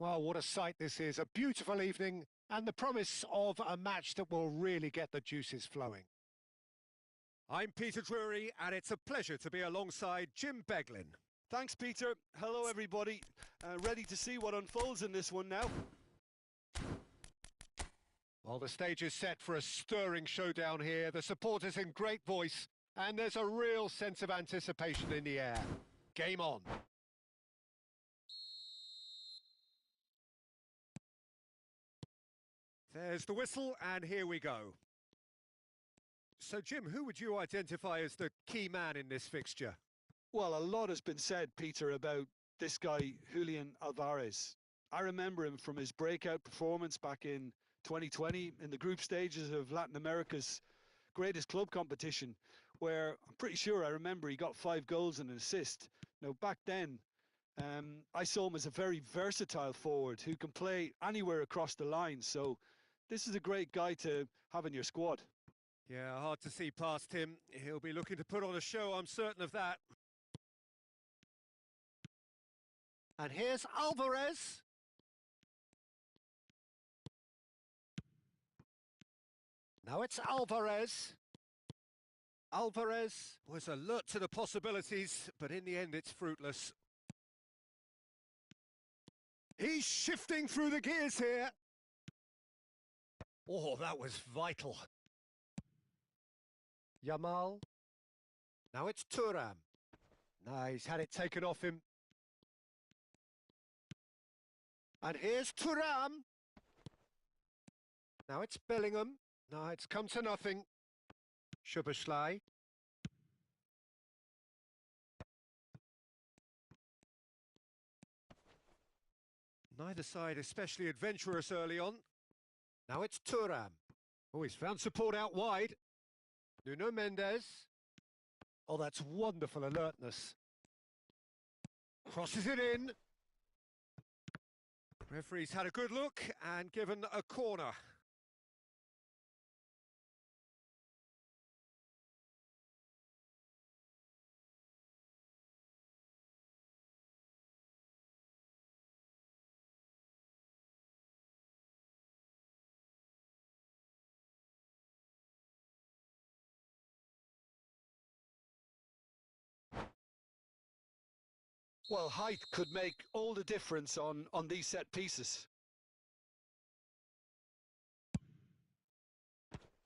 Well, what a sight this is. A beautiful evening and the promise of a match that will really get the juices flowing. I'm Peter Drury, and it's a pleasure to be alongside Jim Beglin. Thanks, Peter. Hello, everybody. Ready to see what unfolds in this one now. Well, the stage is set for a stirring showdown here. The supporters in great voice, and there's a real sense of anticipation in the air. Game on. There's the whistle, and here we go. So, Jim, who would you identify as the key man in this fixture? Well, a lot has been said, Peter, about this guy, Julian Alvarez. I remember him from his breakout performance back in 2020 in the group stages of Latin America's greatest club competition, where I'm pretty sure I remember he got 5 goals and an assist. Now, back then, I saw him as a very versatile forward who can play anywhere across the line. So this is a great guy to have in your squad. Yeah, hard to see past him. He'll be looking to put on a show, I'm certain of that. And here's Alvarez. Now it's Alvarez. Alvarez was alert to the possibilities, but in the end it's fruitless. He's shifting through the gears here. Oh, that was vital. Yamal. Now it's Thuram. No, he's had it taken off him. And here's Thuram. Now it's Bellingham. No, it's come to nothing. Szoboszlai. Neither side especially adventurous early on. Now it's Thuram. Oh, he's found support out wide. Nuno Mendes. Oh, that's wonderful alertness. Crosses it in. Referee's had a good look and given a corner. Well, height could make all the difference on these set pieces.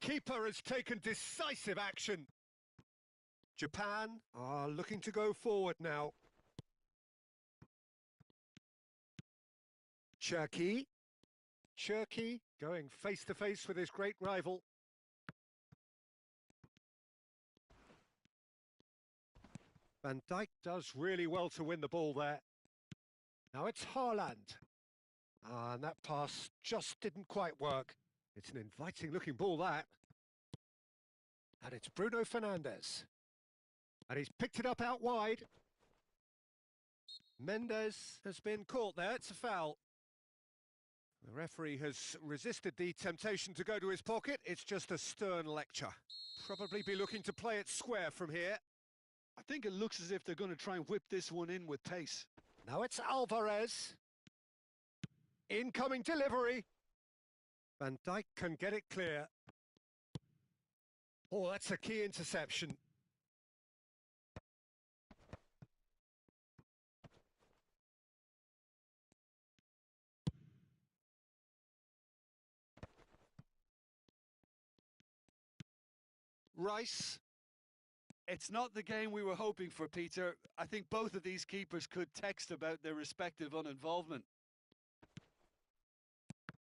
Keeper has taken decisive action. Japan are looking to go forward now. Cherki going face to face with his great rival. Van Dijk does really well to win the ball there. Now it's Haaland. And that pass just didn't quite work. It's an inviting looking ball, that. And it's Bruno Fernandes. And he's picked it up out wide. Mendes has been caught there. It's a foul. The referee has resisted the temptation to go to his pocket. It's just a stern lecture. Probably be looking to play it square from here. I think it looks as if they're going to try and whip this one in with pace. Now it's Alvarez. Incoming delivery. Van Dijk can get it clear. Oh, that's a key interception. Rice. It's not the game we were hoping for, Peter. I think both of these keepers could text about their respective uninvolvement.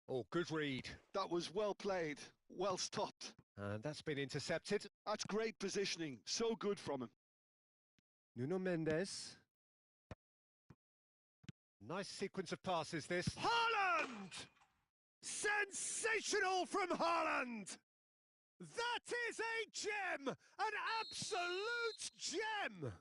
Oh, good read. That was well played, well stopped. And that's been intercepted. That's great positioning, so good from him. Nuno Mendes. Nice sequence of passes, this. Haaland! Sensational from Haaland! That is a gem! An absolute gem!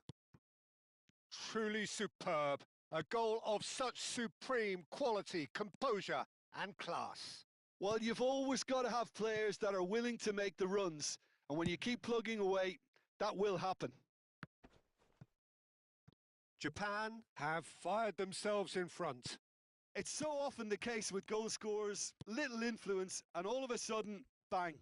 Truly superb. A goal of such supreme quality, composure and class. Well, you've always got to have players that are willing to make the runs. And when you keep plugging away, that will happen. Japan have fired themselves in front. It's so often the case with goal scorers, little influence, and all of a sudden, bang.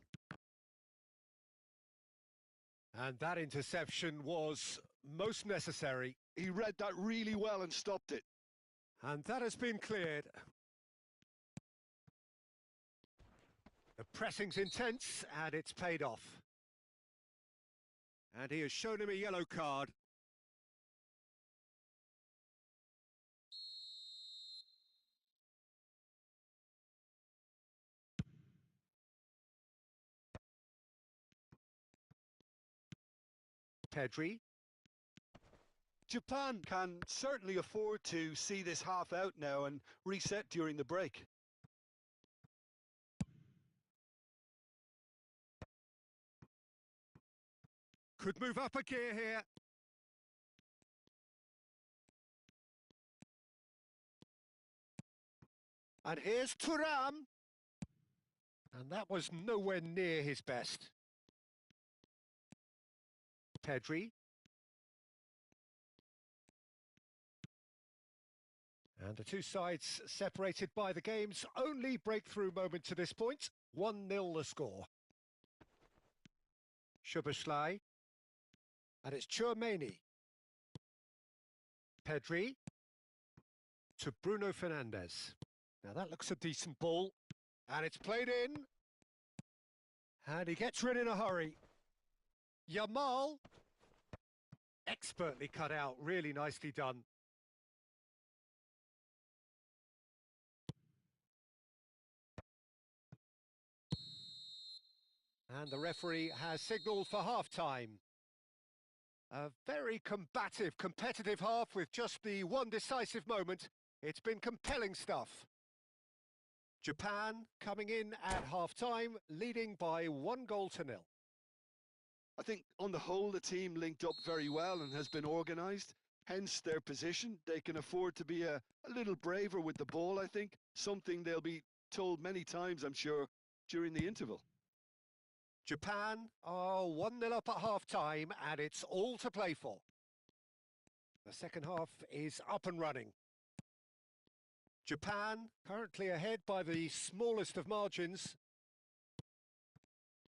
And that interception was most necessary. He read that really well and stopped it. And that has been cleared. The pressing's intense, and it's paid off. And he has shown him a yellow card. Pedri. Japan can certainly afford to see this half out now and reset during the break. Could move up a gear here. And here's Thuram. And that was nowhere near his best. Pedri. And the two sides separated by the game's only breakthrough moment to this point. 1-0 the score. Szoboszlai. And it's Thuongbaybi. Pedri. To Bruno Fernandes. Now that looks a decent ball. And it's played in. And he gets rid in a hurry. Yamal. Expertly cut out, really nicely done. And the referee has signalled for half-time. A very combative, competitive half with just the one decisive moment. It's been compelling stuff. Japan coming in at half-time, leading by 1-0. I think on the whole the team linked up very well and has been organised, hence their position. They can afford to be a little braver with the ball, I think, something they'll be told many times, I'm sure, during the interval. Japan are 1-0 up at half-time and it's all to play for. The second half is up and running. Japan currently ahead by the smallest of margins.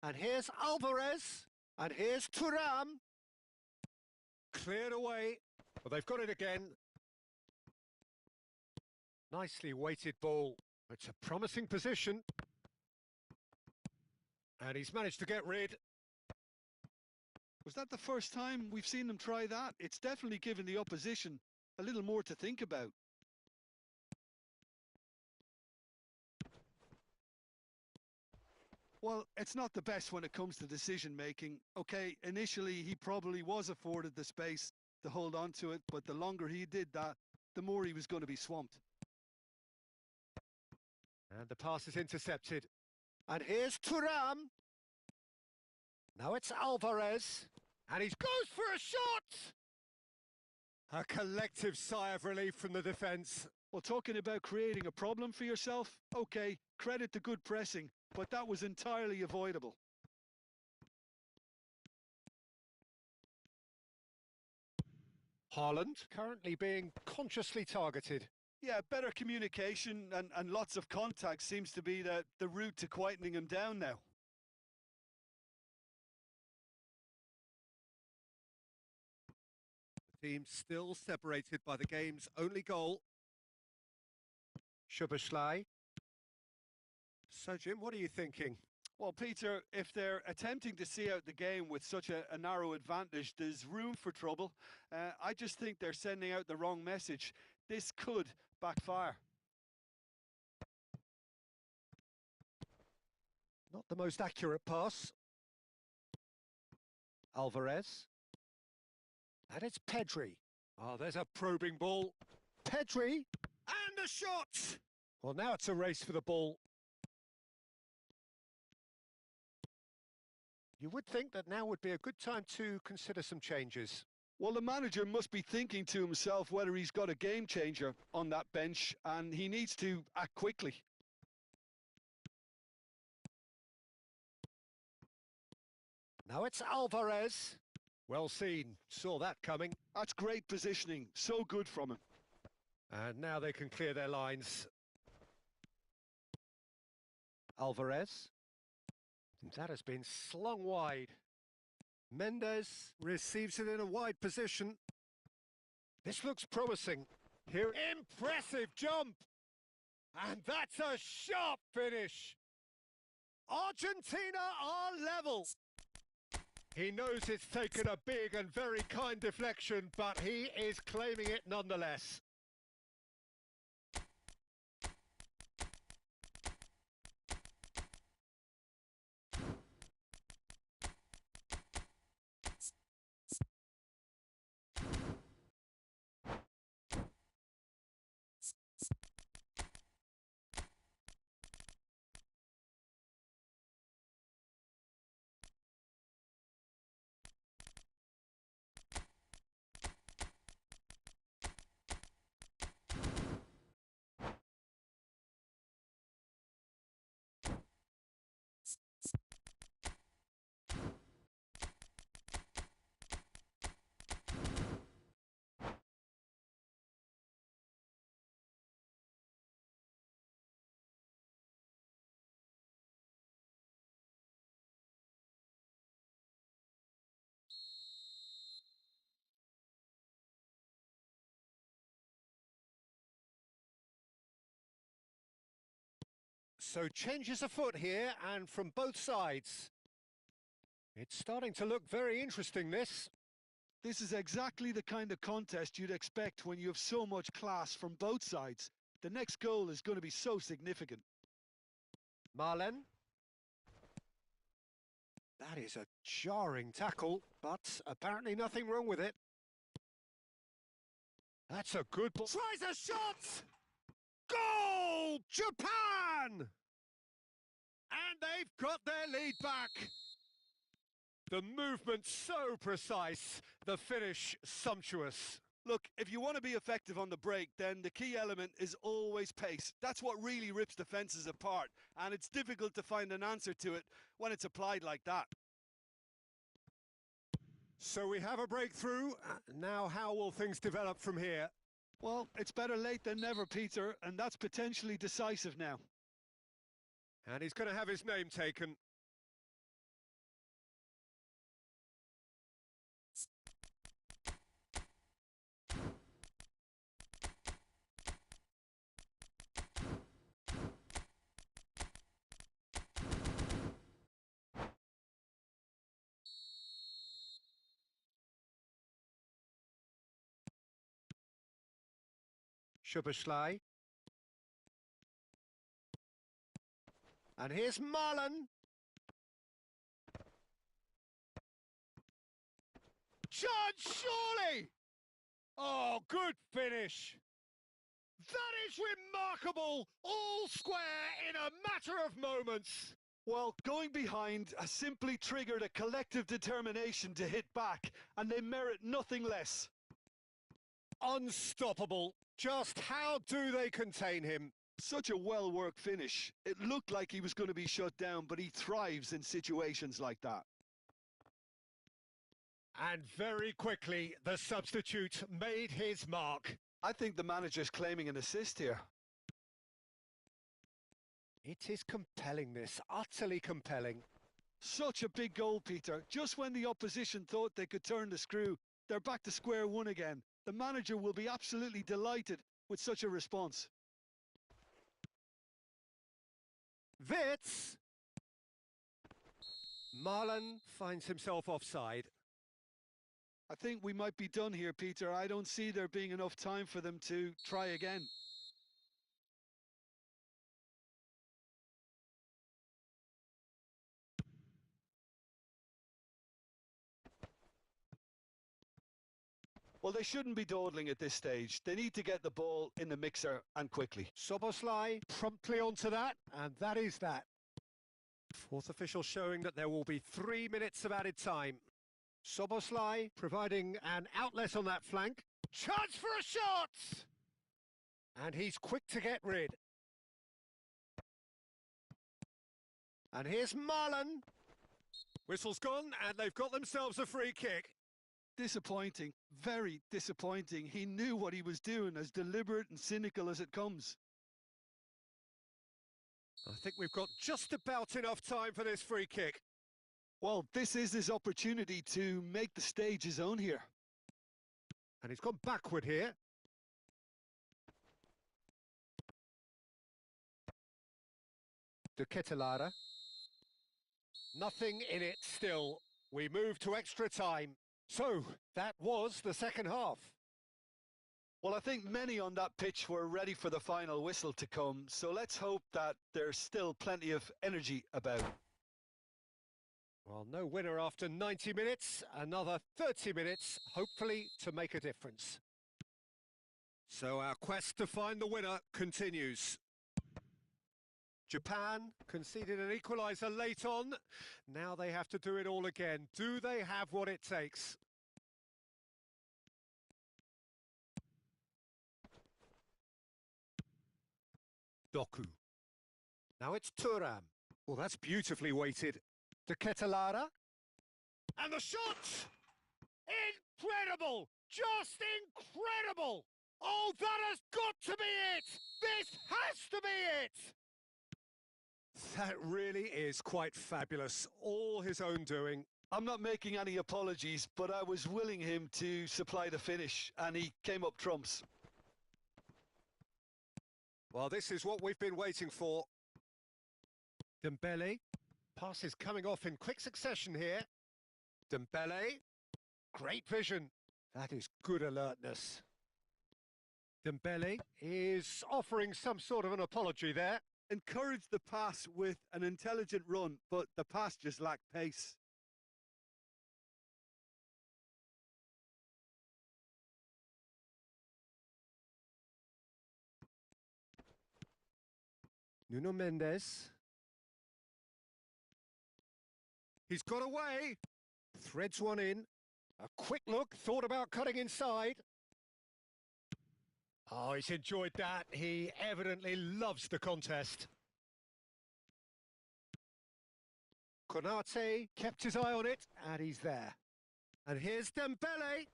And here's Alvarez. And here's Thuram. Cleared away. Well, they've got it again. Nicely weighted ball. It's a promising position. And he's managed to get rid. Was that the first time we've seen them try that? It's definitely given the opposition a little more to think about. Well, it's not the best when it comes to decision-making. Okay, initially he probably was afforded the space to hold on to it, but the longer he did that, the more he was going to be swamped. And the pass is intercepted. And here's Thuram. Now it's Alvarez. And he goes for a shot! A collective sigh of relief from the defence. Well, talking about creating a problem for yourself, okay, credit the good pressing, but that was entirely avoidable. Haaland currently being consciously targeted. Yeah, better communication and lots of contact seems to be the route to quietening him down now. The team still separated by the game's only goal. Szoboszlai. So, Jim, what are you thinking? Well, Peter, if they're attempting to see out the game with such a narrow advantage, there's room for trouble. I just think they're sending out the wrong message. This could backfire. Not the most accurate pass. Alvarez. And it's Pedri. Oh, there's a probing ball. Pedri. And a shot! Well, now it's a race for the ball. You would think that now would be a good time to consider some changes. Well, the manager must be thinking to himself whether he's got a game changer on that bench, and he needs to act quickly. Now it's Alvarez. Well seen, saw that coming. That's great positioning, so good from him. And now they can clear their lines. Alvarez. That has been slung wide. Mendes receives it in a wide position. This looks promising. Here, impressive jump! And that's a sharp finish! Argentina are level! He knows it's taken a big and very kind deflection, but he is claiming it nonetheless. So changes afoot here, and from both sides. It's starting to look very interesting, this. This is exactly the kind of contest you'd expect when you have so much class from both sides. The next goal is going to be so significant. Marlen. That is a jarring tackle, but apparently nothing wrong with it. That's a good ball. Tries a shot! Goal! Japan! And they've got their lead back. The movement so precise, the finish sumptuous. Look, if you want to be effective on the break, then the key element is always pace. That's what really rips defences apart, and it's difficult to find an answer to it when it's applied like that. So we have a breakthrough. Now how will things develop from here? Well, it's better late than never, Peter, and that's potentially decisive now. And he's going to have his name taken. Schuberschlei. And here's Marlen. Judge, surely! Oh, good finish. That is remarkable. All square in a matter of moments. Well, going behind has simply triggered a collective determination to hit back, and they merit nothing less. Unstoppable. Just how do they contain him? Such a well-worked finish. It looked like he was going to be shut down, but he thrives in situations like that. And very quickly, the substitute made his mark. I think the manager's claiming an assist here. It is compelling, this. Utterly compelling. Such a big goal, Peter. Just when the opposition thought they could turn the screw, they're back to square one again. The manager will be absolutely delighted with such a response. Wits! Marlen finds himself offside. I think we might be done here, Peter. I don't see there being enough time for them to try again. Well, they shouldn't be dawdling at this stage. They need to get the ball in the mixer and quickly. Soboslai promptly onto that, and that is that. Fourth official showing that there will be 3 minutes of added time. Soboslai providing an outlet on that flank. Chance for a shot! And he's quick to get rid. And here's Marlon. Whistle's gone, and they've got themselves a free kick. Disappointing, very disappointing. He knew what he was doing, as deliberate and cynical as it comes. I think we've got just about enough time for this free kick. Well, this is his opportunity to make the stage his own here. And he's gone backward here. De Ketelara. Nothing in it still. We move to extra time. So, that was the second half. Well, I think many on that pitch were ready for the final whistle to come, so let's hope that there's still plenty of energy about. Well, no winner after 90 minutes, another 30 minutes, hopefully to make a difference. So our quest to find the winner continues. Japan conceded an equaliser late on. Now they have to do it all again. Do they have what it takes? Doku. Now it's Thuram. Well, that's beautifully weighted. De Ketelara. And the shot! Incredible! Just incredible! Oh, that has got to be it! This has to be it! That really is quite fabulous. All his own doing. I'm not making any apologies, but I was willing him to supply the finish, and he came up trumps. Well, this is what we've been waiting for. Dembele. Pass is coming off in quick succession here. Dembele. Great vision. That is good alertness. Dembele is offering some sort of an apology there. Encouraged the pass with an intelligent run, but the pass just lacked pace. Nuno Mendes. He's got away. Threads one in. A quick look, thought about cutting inside. Oh, he's enjoyed that. He evidently loves the contest. Konate kept his eye on it, and he's there. And here's Dembele.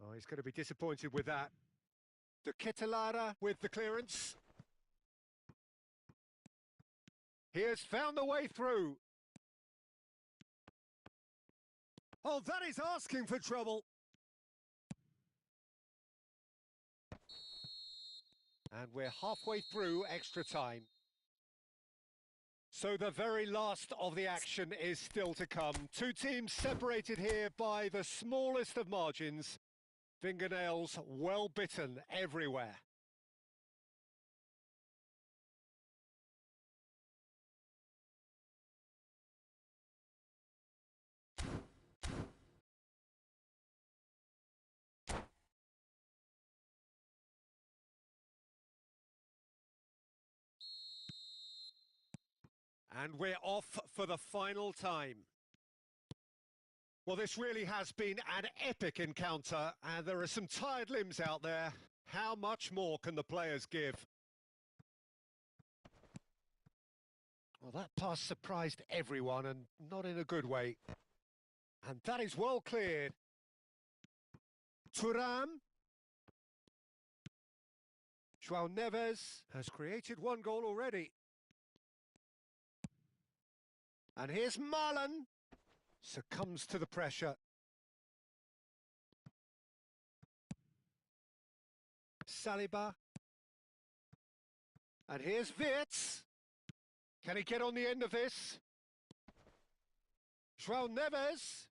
Oh, he's going to be disappointed with that. De Ketelara with the clearance. He has found the way through. Oh, that is asking for trouble. And we're halfway through extra time. So the very last of the action is still to come. Two teams separated here by the smallest of margins. Fingernails well bitten everywhere. And we're off for the final time. Well, this really has been an epic encounter, and there are some tired limbs out there. How much more can the players give? Well, that pass surprised everyone, and not in a good way. And that is well cleared. Thuram. João Neves has created one goal already. And here's Marlon. Succumbs to the pressure. Saliba. And here's Wirtz. Can he get on the end of this? João Neves.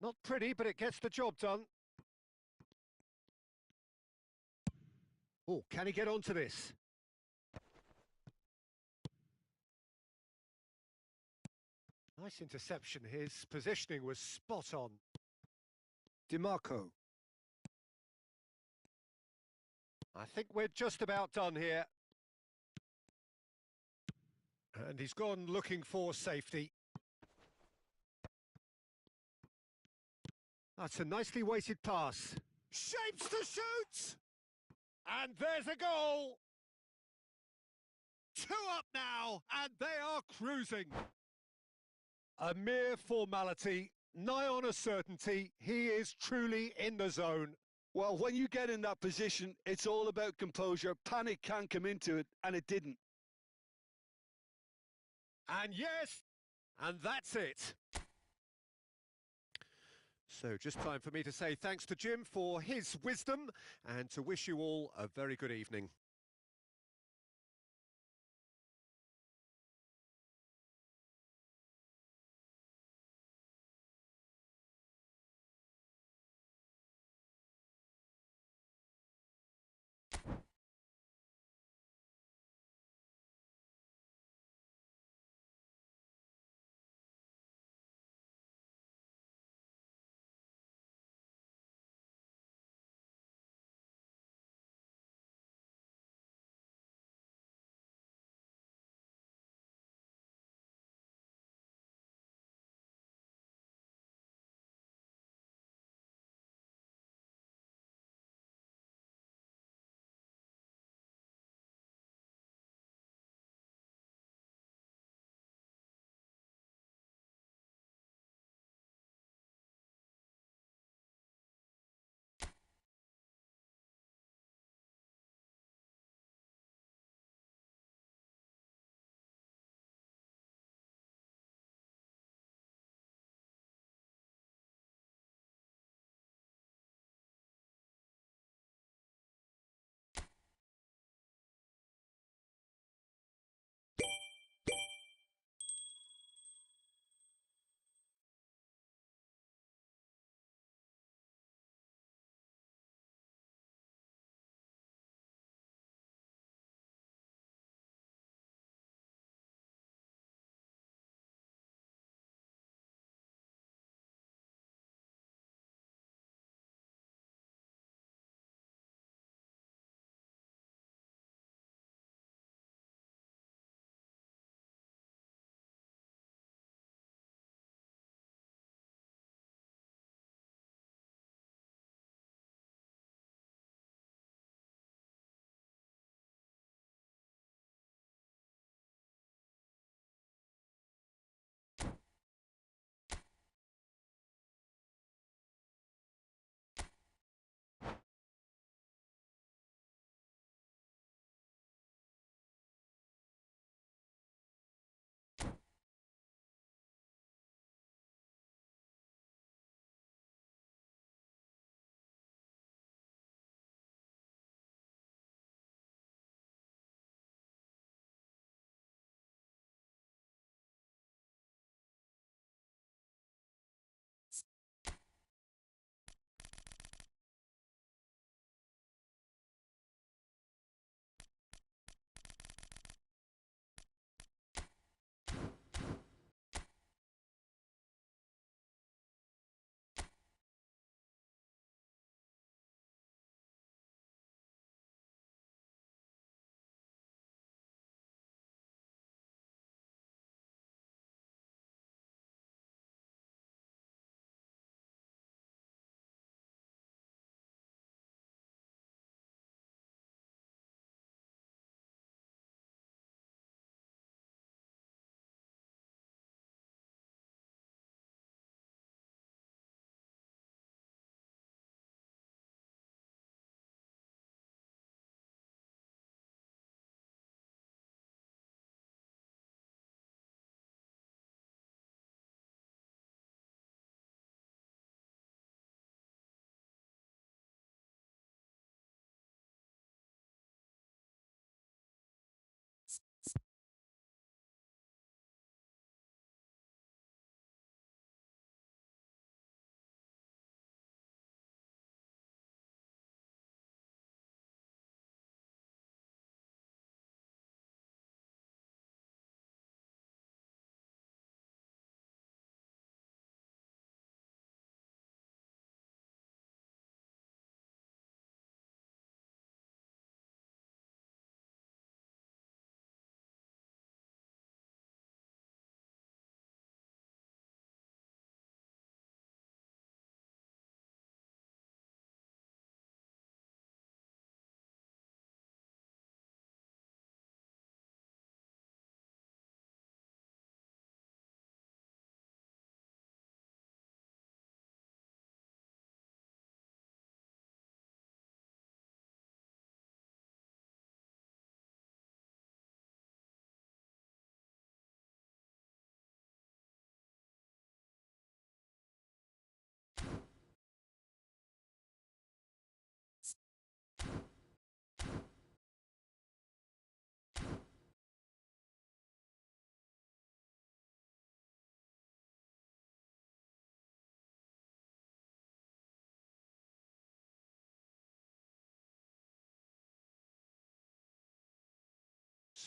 Not pretty, but it gets the job done. Oh, can he get onto this? Nice interception. His positioning was spot on. DiMarco. I think we're just about done here. And he's gone looking for safety. That's a nicely weighted pass. Shapes to shoot! And there's a goal! 2 up now, and they are cruising. A mere formality, nigh on a certainty. He is truly in the zone. Well, when you get in that position, it's all about composure. Panic can't come into it, and it didn't. And yes, and that's it. So just time for me to say thanks to Jim for his wisdom and to wish you all a very good evening.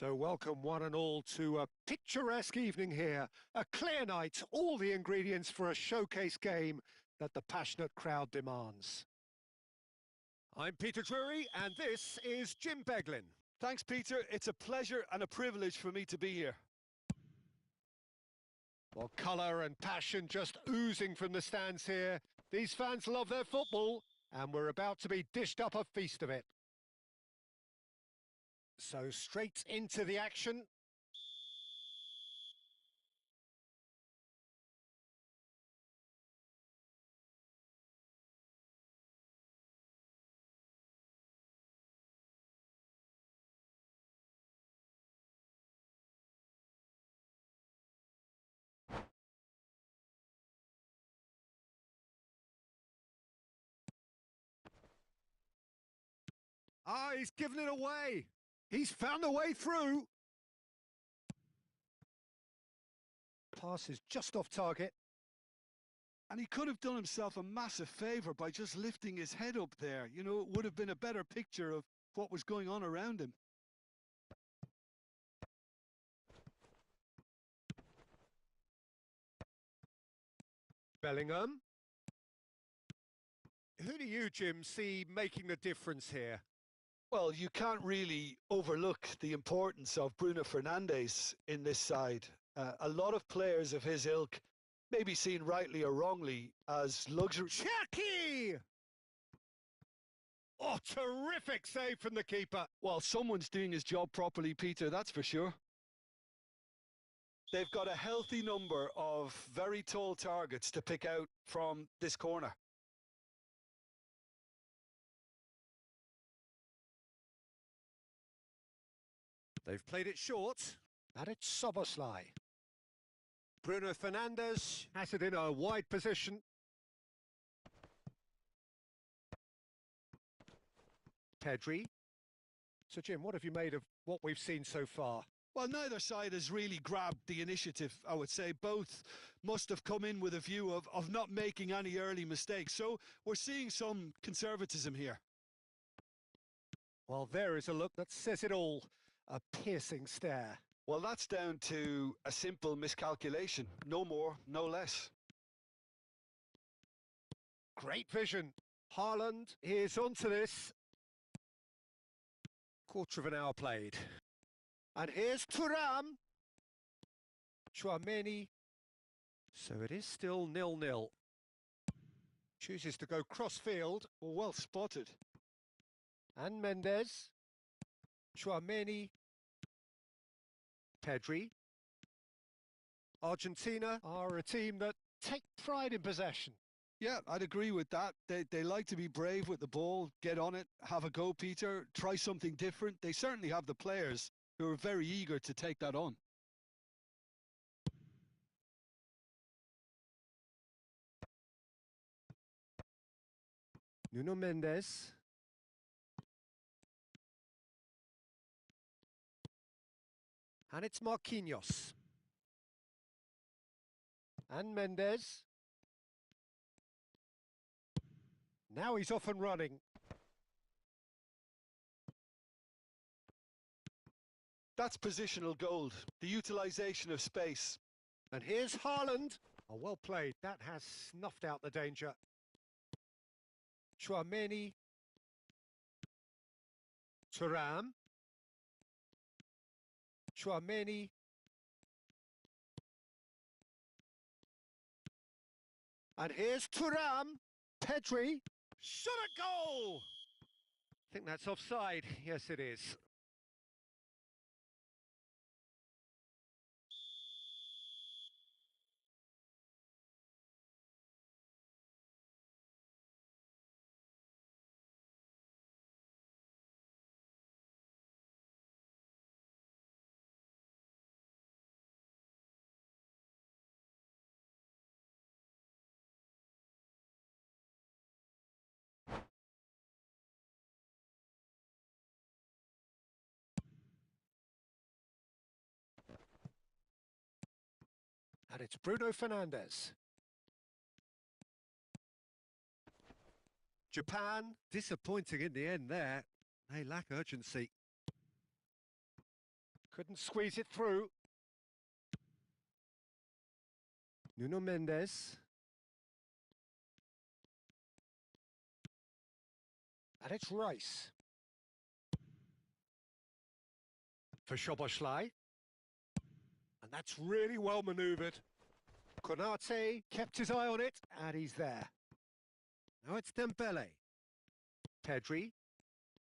So welcome one and all to a picturesque evening here. A clear night, all the ingredients for a showcase game that the passionate crowd demands. I'm Peter Drury and this is Jim Beglin. Thanks, Peter. It's a pleasure and a privilege for me to be here. Well, colour and passion just oozing from the stands here. These fans love their football and we're about to be dished up a feast of it. So straight into the action. Ah, he's given it away. He's found a way through. Pass is just off target. And he could have done himself a massive favour by just lifting his head up there. You know, it would have been a better picture of what was going on around him. Bellingham. Who do you, Jim, see making the difference here? Well, you can't really overlook the importance of Bruno Fernandes in this side. A lot of players of his ilk may be seen rightly or wrongly as luxury. Chucky! Oh, terrific save from the keeper. Well, someone's doing his job properly, Peter, that's for sure. They've got a healthy number of very tall targets to pick out from this corner. They've played it short, and it's Soboslai. Bruno Fernandes has it in a wide position. Pedri. So, Jim, what have you made of what we've seen so far? Well, neither side has really grabbed the initiative, I would say. Both must have come in with a view of not making any early mistakes. So we're seeing some conservatism here. Well, there is a look that says it all. A piercing stare. Well, that's down to a simple miscalculation. No more, no less. Great vision. Haaland is onto this. Quarter of an hour played. And here's Thuram. Chouameni. So it is still 0-0. Chooses to go cross-field. Well spotted. And Mendes. Chouameni. Pedri. Argentina are a team that take pride in possession. Yeah, I'd agree with that. They like to be brave with the ball, get on it, have a go, Peter, try something different. They certainly have the players who are very eager to take that on. Nuno Mendes. And it's Marquinhos. And Mendes. Now he's off and running. That's positional gold, the utilisation of space. And here's Haaland. Oh, well played. That has snuffed out the danger. Chouameni. Thuram. Chouameni. And here's Thuram. Pedri. Shot a goal! I think that's offside. Yes, it is. And it's Bruno Fernandes. Japan, disappointing in the end there. They lack urgency. Couldn't squeeze it through. Nuno Mendes. And it's Rice. For Szoboszlai. And that's really well manoeuvred. Konate kept his eye on it, and he's there. Now it's Dembele. Pedri.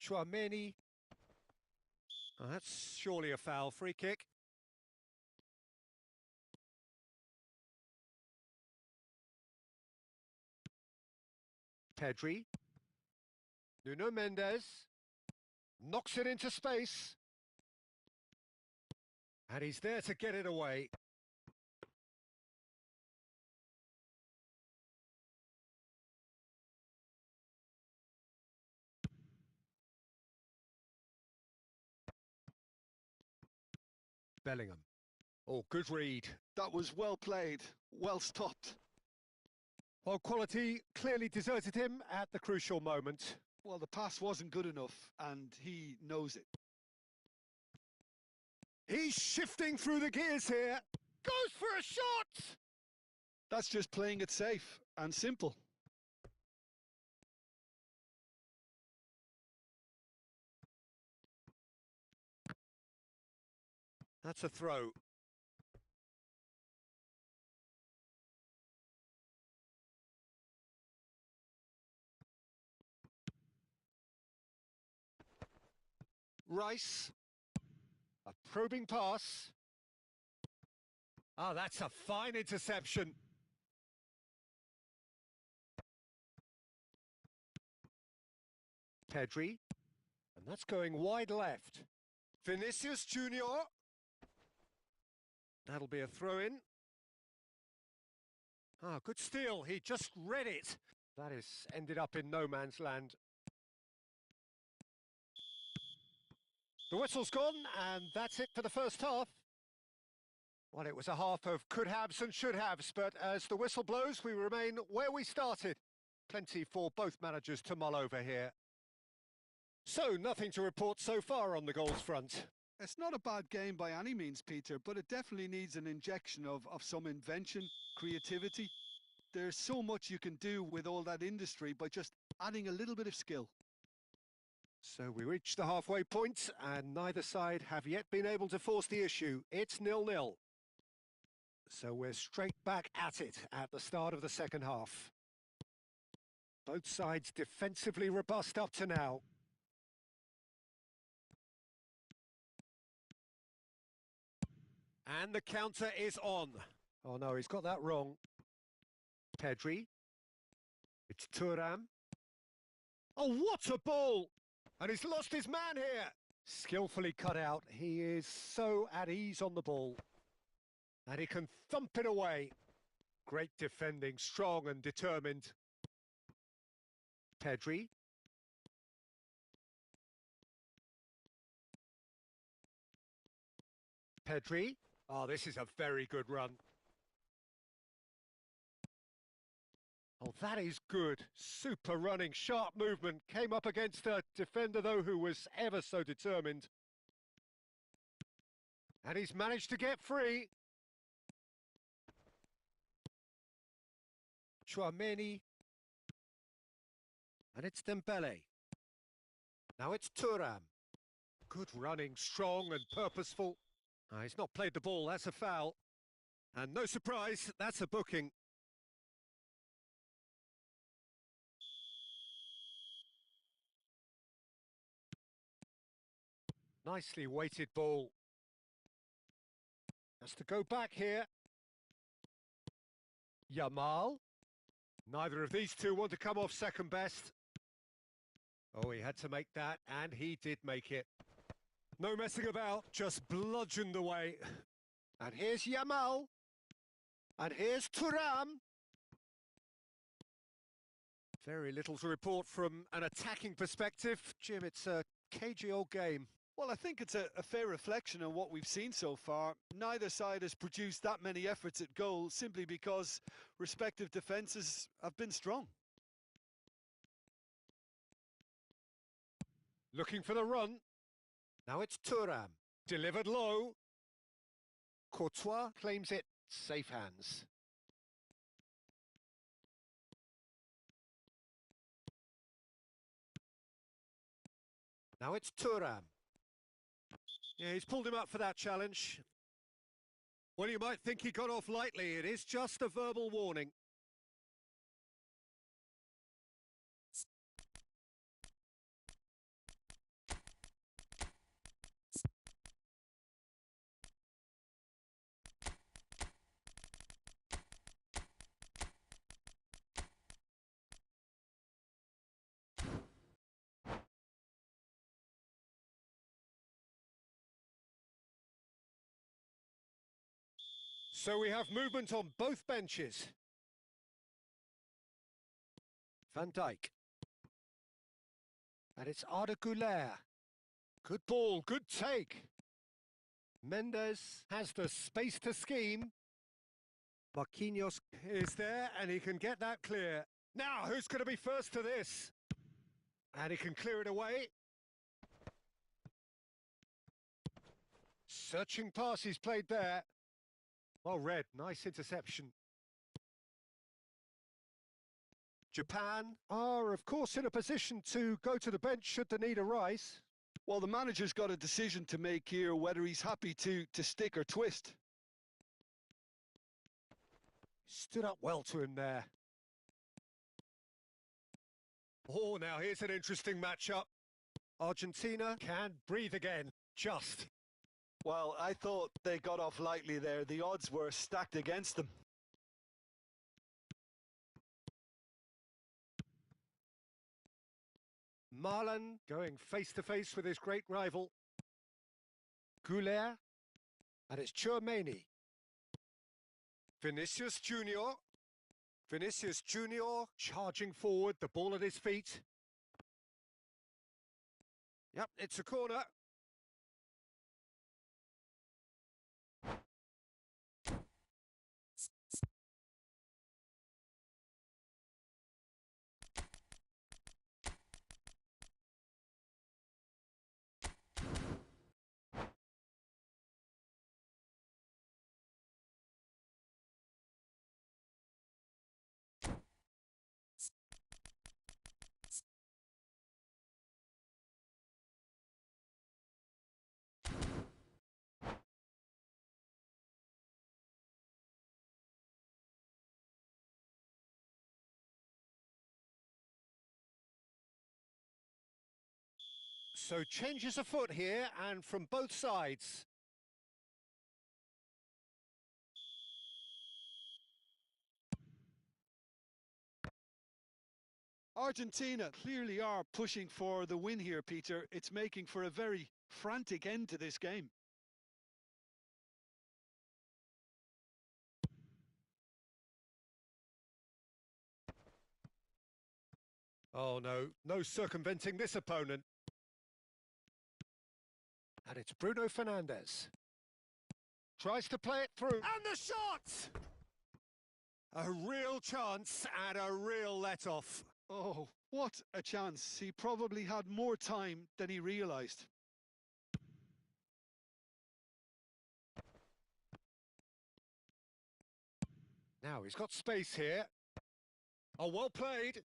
Chouameni. Oh, that's surely a foul. Free kick. Pedri. Nuno Mendes. Knocks it into space. And he's there to get it away. Bellingham. Oh, good read. That was well played, well stopped. Well, quality clearly deserted him at the crucial moment. Well, the pass wasn't good enough, and he knows it. He's shifting through the gears here. Goes for a shot! That's just playing it safe and simple. That's a throw. Rice. A probing pass. Oh, that's a fine interception. Pedri. And that's going wide left. Vinicius Junior. That'll be a throw-in. Ah, good steal. He just read it. That has ended up in no man's land. The whistle's gone, and that's it for the first half. Well, it was a half of could-haves and should-haves, but as the whistle blows, we remain where we started. Plenty for both managers to mull over here. So, nothing to report so far on the goals front. It's not a bad game by any means, Peter, but it definitely needs an injection of some invention, creativity. There's so much you can do with all that industry by just adding a little bit of skill. So we reach the halfway point, and neither side have yet been able to force the issue. It's 0-0. So we're straight back at it at the start of the second half. Both sides defensively robust up to now. And the counter is on. Oh no, he's got that wrong. Pedri. It's Thuram. Oh, what a ball! And he's lost his man here. Skillfully cut out. He is so at ease on the ball. And he can thump it away. Great defending, strong and determined. Pedri. Pedri. Oh, this is a very good run. Oh, that is good. Super running, sharp movement. Came up against a defender, though, who was ever so determined. And he's managed to get free. Chouameni. And it's Dembele. Now it's Thuram. Good running, strong and purposeful. Oh, he's not played the ball, that's a foul. And no surprise, that's a booking. Nicely weighted ball. Has to go back here. Yamal. Neither of these two want to come off second best. Oh, he had to make that, and he did make it. No messing about, just bludgeoned away. And here's Yamal. And here's Thuram. Very little to report from an attacking perspective. Jim, it's a cagey old game. Well, I think it's a fair reflection on what we've seen so far. Neither side has produced that many efforts at goal simply because respective defences have been strong. Looking for the run. Now it's Thuram. Delivered low. Courtois claims it. Safe hands. Now it's Thuram. Yeah, he's pulled him up for that challenge. Well, you might think he got off lightly. It is just a verbal warning. So we have movement on both benches. Van Dijk. And it's Arda Güler. Good ball, good take. Mendes has the space to scheme. Marquinhos is there, and he can get that clear. Now, who's going to be first to this? And he can clear it away. Searching pass he's played there. Well read, nice interception. Japan are, of course, in a position to go to the bench should the need arise. Well, the manager's got a decision to make here, whether he's happy to stick or twist. Stood up well to him there. Oh, now here's an interesting matchup. Argentina can breathe again, just. Well, I thought they got off lightly there. The odds were stacked against them. Marlon going face-to-face with his great rival. Güler, and it's Tchouaméni. Vinicius Junior. Vinicius Junior charging forward, the ball at his feet. Yep, it's a corner. So changes afoot here, and from both sides. Argentina clearly are pushing for the win here, Peter. It's making for a very frantic end to this game. Oh no, no circumventing this opponent. And it's Bruno Fernandes. Tries to play it through. And the shot! A real chance and a real let-off. Oh, what a chance. He probably had more time than he realised. Now he's got space here. Oh, well played.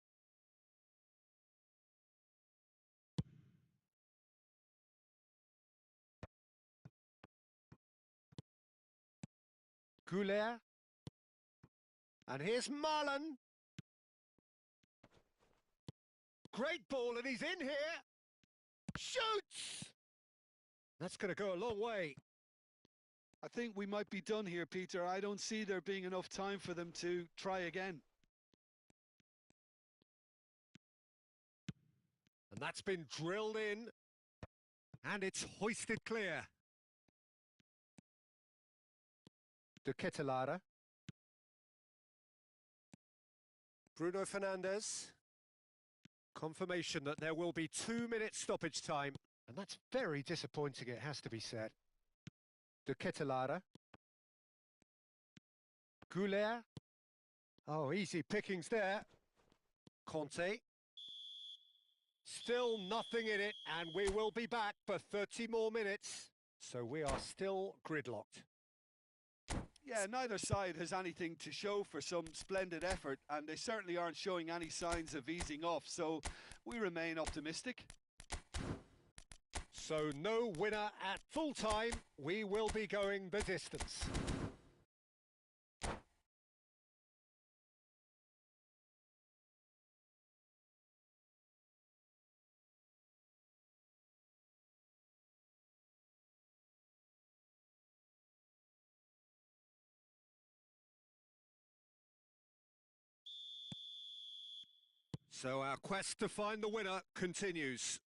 Güler. And here's Marlon. Great ball, and he's in here. Shoots! That's going to go a long way. I think we might be done here, Peter. I don't see there being enough time for them to try again. And that's been drilled in. And it's hoisted clear. De Ketelaere. Bruno Fernandes. Confirmation that there will be 2 minutes stoppage time. And that's very disappointing, it has to be said. De Ketelaere. Güler. Oh, easy pickings there. Conte. Still nothing in it, and we will be back for 30 more minutes. So we are still gridlocked. Yeah, neither side has anything to show for some splendid effort, and they certainly aren't showing any signs of easing off, so we remain optimistic. So no winner at full time. We will be going the distance. So our quest to find the winner continues.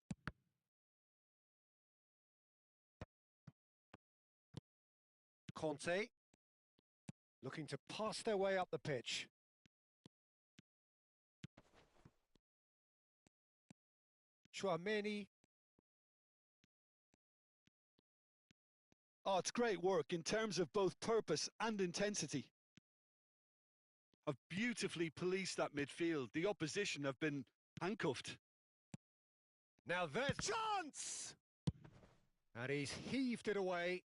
Conte looking to pass their way up the pitch. Chouameni. Oh, it's great work in terms of both purpose and intensity. Have beautifully policed that midfield. The opposition have been handcuffed. Now there's chance! And he's heaved it away.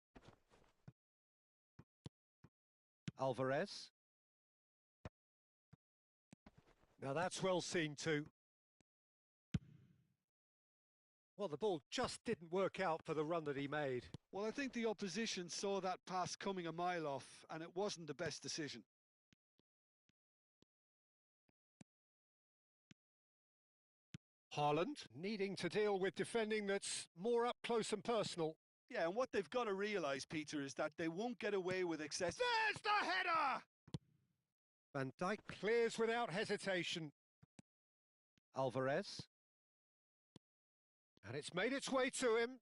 Alvarez. Now that's well seen too. Well, the ball just didn't work out for the run that he made. Well, I think the opposition saw that pass coming a mile off, and it wasn't the best decision. Haaland needing to deal with defending that's more up close and personal. Yeah, and what they've got to realise, Peter, is that they won't get away with excess. There's the header! Van Dijk clears without hesitation. Alvarez. And it's made its way to him.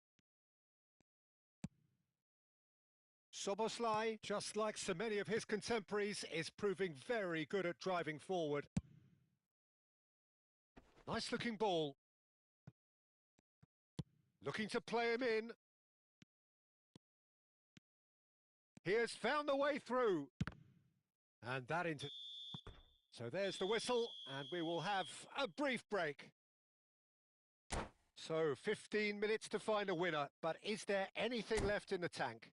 Szoboszlai, just like so many of his contemporaries, is proving very good at driving forward. Nice looking ball. Looking to play him in. He has found the way through. And that into... So there's the whistle, and we will have a brief break. So 15 minutes to find a winner, but is there anything left in the tank?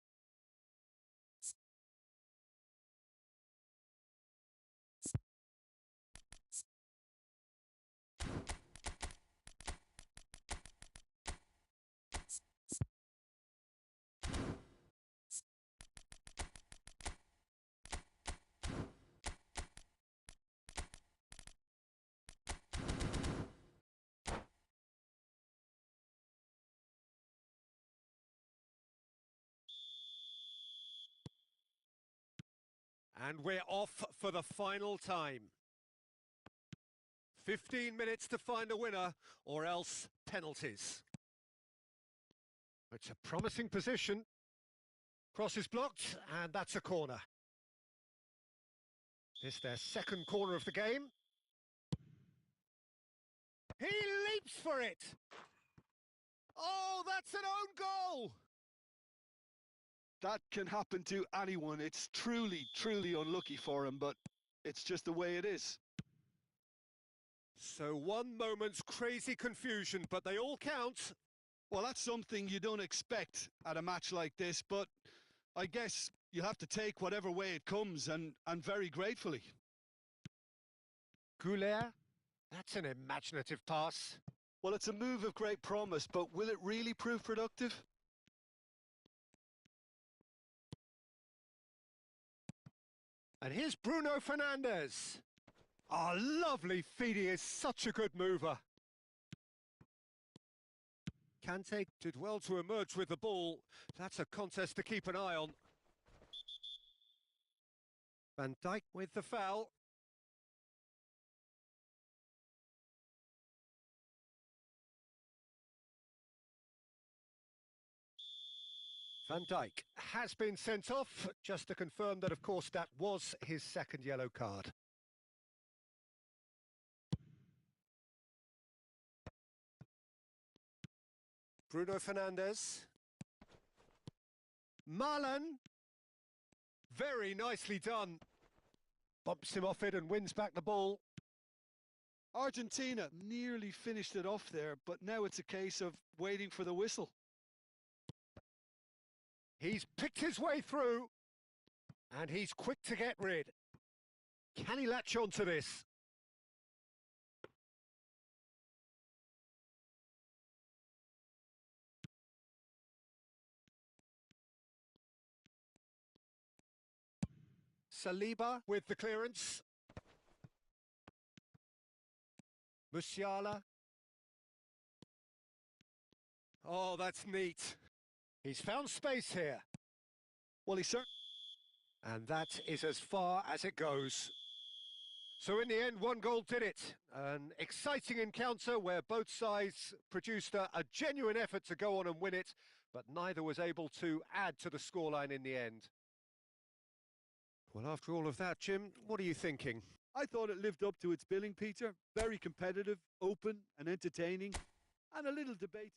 And we're off for the final time. 15 minutes to find a winner, or else penalties. It's a promising position. Cross is blocked, and that's a corner. This their second corner of the game. He leaps for it! Oh, that's an own goal! That can happen to anyone. It's truly, truly unlucky for him, but it's just the way it is. So one moment's crazy confusion, but they all count. Well, that's something you don't expect at a match like this, but I guess you have to take whatever way it comes, and very gratefully. Goulet, that's an imaginative pass. Well, it's a move of great promise, but will it really prove productive? And here's Bruno Fernandes. Oh, lovely feed. He is such a good mover. Kante did well to emerge with the ball. That's a contest to keep an eye on. Van Dijk with the foul. Van Dijk has been sent off, just to confirm that, of course, that was his second yellow card. Bruno Fernandes. Marlon. Very nicely done. Bumps him off it and wins back the ball. Argentina nearly finished it off there, but now it's a case of waiting for the whistle. He's picked his way through, and he's quick to get rid. Can he latch on to this? Saliba with the clearance. Musiala. Oh, that's neat. He's found space here. Well, he certainly... And that is as far as it goes. So in the end, one goal did it. An exciting encounter where both sides produced a genuine effort to go on and win it, but neither was able to add to the scoreline in the end. Well, after all of that, Jim, what are you thinking? I thought it lived up to its billing, Peter. Very competitive, open and entertaining, and a little debating.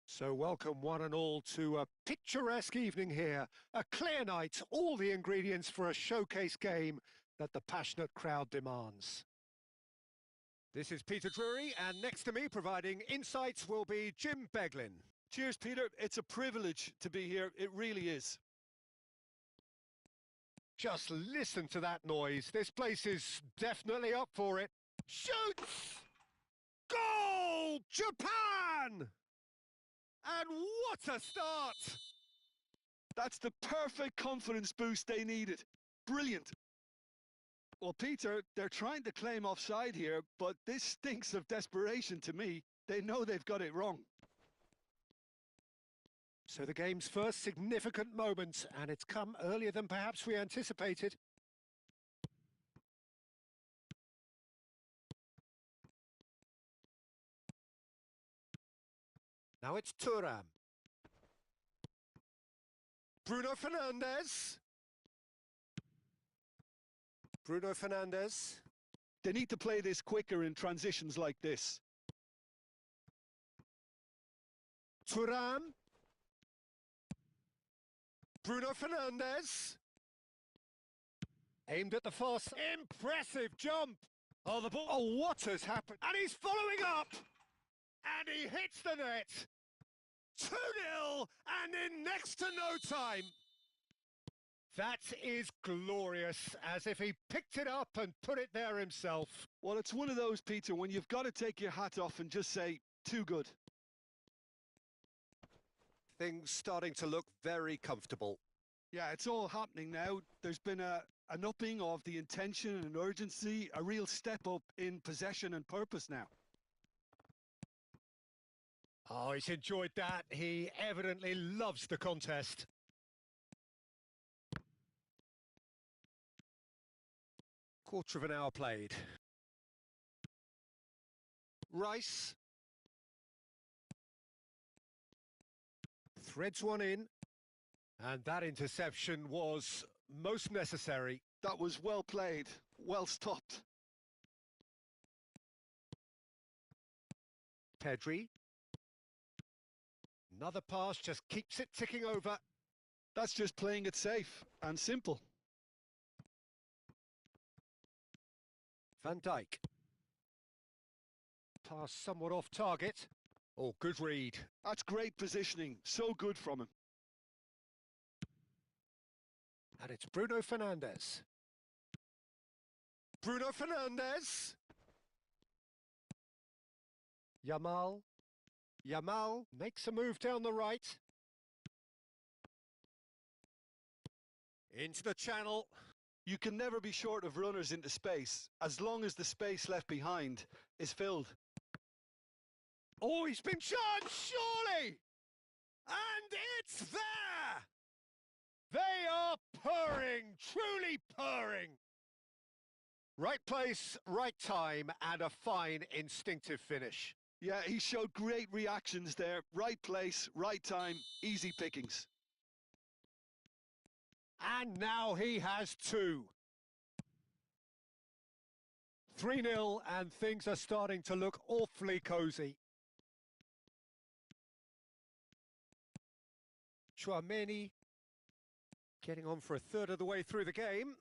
So welcome one and all to a picturesque evening here. A clear night, all the ingredients for a showcase game that the passionate crowd demands. This is Peter Drury, and next to me providing insights will be Jim Beglin. Cheers, Peter. It's a privilege to be here. It really is. Just listen to that noise. This place is definitely up for it. Shoots! Goal! Japan! And what a start! That's the perfect confidence boost they needed. Brilliant. Well, Peter, they're trying to claim offside here, but this stinks of desperation to me. They know they've got it wrong. So the game's first significant moment, and it's come earlier than perhaps we anticipated. Now it's Thuram. Bruno Fernandes. Bruno Fernandes. They need to play this quicker in transitions like this. Thuram. Bruno Fernandes. Aimed at the far side. Impressive jump. Oh, the ball. Oh, what has happened? And he's following up. And he hits the net. 2-0, and in next to no time. That is glorious, as if he picked it up and put it there himself. Well, it's one of those, Peter, when you've got to take your hat off and just say, too good. Things starting to look very comfortable. Yeah, it's all happening now. There's been an upping of the intention and urgency, a real step up in possession and purpose now. Oh, he's enjoyed that. He evidently loves the contest. Quarter of an hour played. Rice. Threads one in. And that interception was most necessary. That was well played, well stopped. Pedri. Another pass just keeps it ticking over. That's just playing it safe and simple. Van Dijk. Pass somewhat off target. Oh, good read. That's great positioning. So good from him. And it's Bruno Fernandes. Bruno Fernandes. Yamal. Yamal makes a move down the right. Into the channel. You can never be short of runners into space, as long as the space left behind is filled. Oh, he's been charged, surely! And it's there! They are purring, truly purring. Right place, right time, and a fine instinctive finish. Yeah, he showed great reactions there. Right place, right time, easy pickings. And now he has two. 3-0, and things are starting to look awfully cosy. Tchouaméni getting on for a third of the way through the game.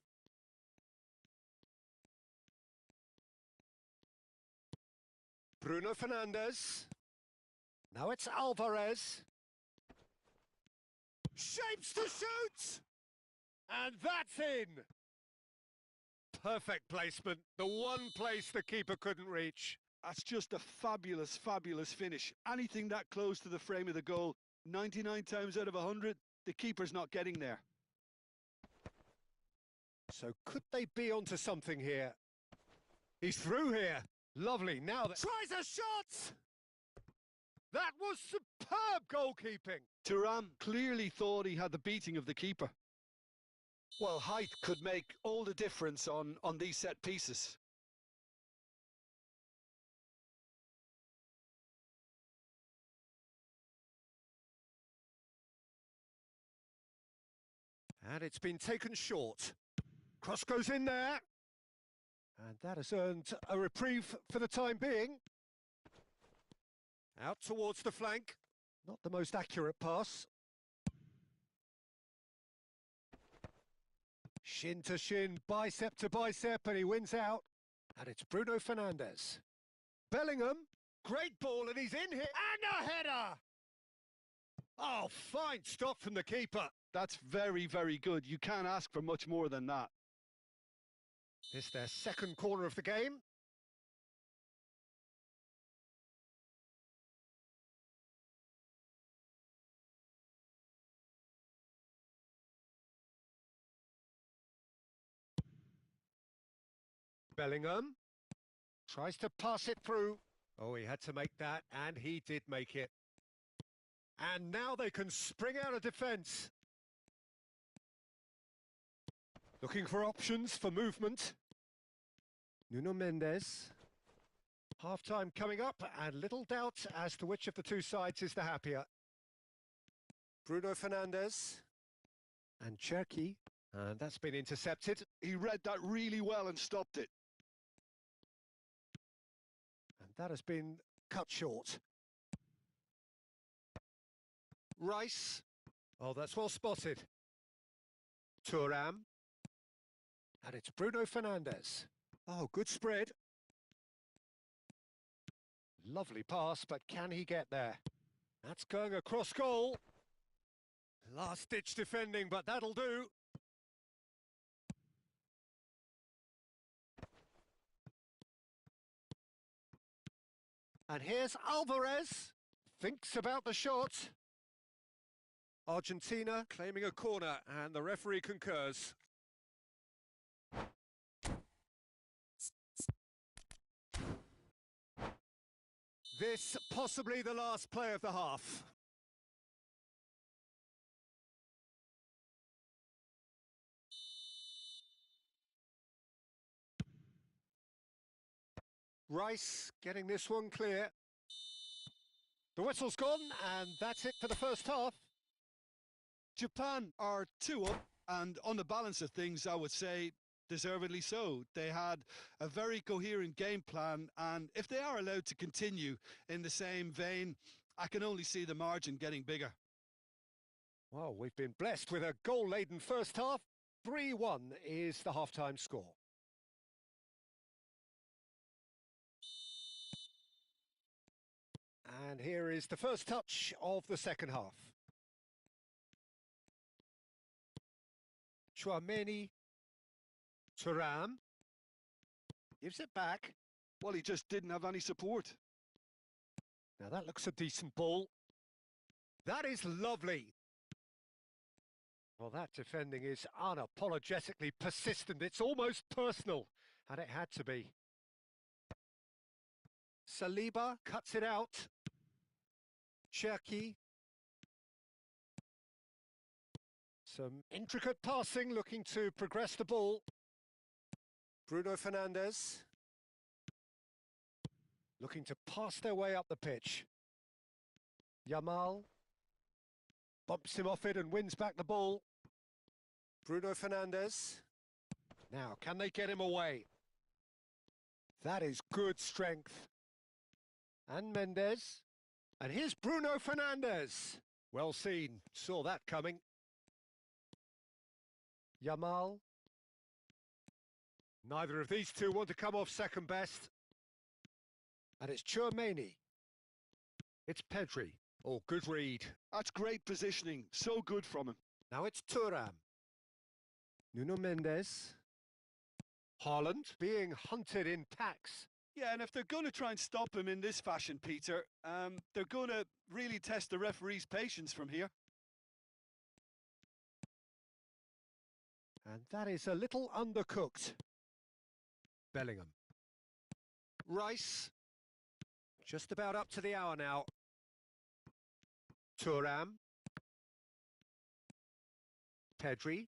Bruno Fernandes. Now it's Alvarez. Shapes to shoot! And that's in! Perfect placement, the one place the keeper couldn't reach. That's just a fabulous, fabulous finish. Anything that close to the frame of the goal, 99 times out of 100, the keeper's not getting there. So could they be onto something here? He's through here. Lovely. Now that tries a shot. That was superb goalkeeping. Thuram clearly thought he had the beating of the keeper. Well, height could make all the difference on these set pieces. And it's been taken short. Cross goes in there. And that has earned a reprieve for the time being. Out towards the flank. Not the most accurate pass. Shin to shin, bicep to bicep, and he wins out. And it's Bruno Fernandes. Bellingham, great ball, and he's in here. And a header! Oh, fine stop from the keeper. That's very, very good. You can't ask for much more than that. This their second corner of the game. Bellingham tries to pass it through. Oh, he had to make that, and he did make it. And now they can spring out of defence. Looking for options for movement. Nuno Mendes. Half-time coming up, and little doubt as to which of the two sides is the happier. Bruno Fernandes and Cherki, and that's been intercepted. He read that really well and stopped it. And that has been cut short. Rice. Oh, that's well spotted. Thuram. And it's Bruno Fernandes. Oh, good spread. Lovely pass, but can he get there? That's going across goal. Last-ditch defending, but that'll do. And here's Alvarez. Thinks about the shot. Argentina claiming a corner, and the referee concurs. This possibly the last play of the half. Rice getting this one clear. The whistle's gone, and that's it for the first half. Japan are 2 up, and on the balance of things, I would say deservedly so. They had a very coherent game plan, and if they are allowed to continue in the same vein, I can only see the margin getting bigger. Well, we've been blessed with a goal-laden first half. 3-1 is the half-time score. And here is the first touch of the second half. Thuongbaybi, Thuram, gives it back. Well, he just didn't have any support. Now that looks a decent ball. That is lovely. Well, that defending is unapologetically persistent. It's almost personal, and it had to be. Saliba cuts it out. Cherki. Some intricate passing, looking to progress the ball. Bruno Fernandes. Looking to pass their way up the pitch. Yamal. Bumps him off it and wins back the ball. Bruno Fernandes. Now, can they get him away? That is good strength. And Mendes. And here's Bruno Fernandes. Well seen. Saw that coming. Yamal. Neither of these two want to come off second best. And it's Thuongbaybi. It's Pedri. Oh, good read. That's great positioning. So good from him. Now it's Thuram. Nuno Mendes. Haaland being hunted in packs. Yeah, and if they're going to try and stop him in this fashion, Peter, they're going to really test the referee's patience from here. And that is a little undercooked. Bellingham. Rice. Just about up to the hour now. Thuram. Pedri.